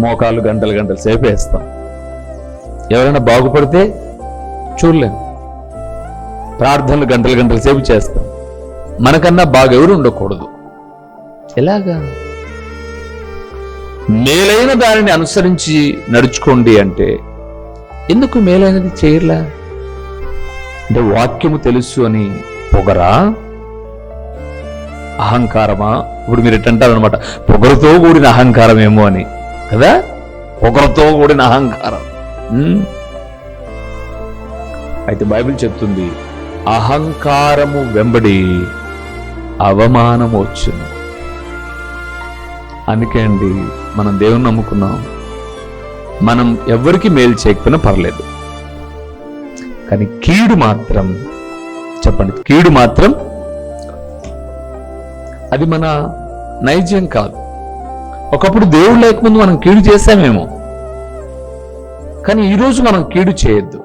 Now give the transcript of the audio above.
మోకాళ్ళు గంటలు గంటలు సేపు వేస్తాం. ఎవరైనా బాగుపడితే చూడలేం. ప్రార్థనలు గంటలు గంటల సేపు చేస్తాం. మనకన్నా బాగా ఎవరు ఉండకూడదు. ఎలాగా? మేలైన దానిని అనుసరించి నడుచుకోండి అంటే ఎందుకు మేలైనది చేయర్లా? అంటే వాక్యము తెలుసు అని పొగరా, అహంకారమా? ఇప్పుడు మీరు ఎట్టంటారనమాట, పొగరుతో కూడిన అహంకారం ఏమో అని కదా. పొగరుతో కూడిన అహంకారం. అయితే బైబిల్ చెప్తుంది, అహంకారము వెంబడి అవమానము వచ్చును. అందుకే అండి మనం దేవుని నమ్ముకున్నాం. మనం ఎవరికి మేలు చేయకపోయినా పర్లేదు, కానీ కీడు మాత్రం, చెప్పండి, కీడు మాత్రం అది మన నైజం కాదు. ఒకప్పుడు దేవుడు లేకముందు మనం కీడు చేశామేమో, కానీ ఈరోజు మనం కీడు చేయొద్దు.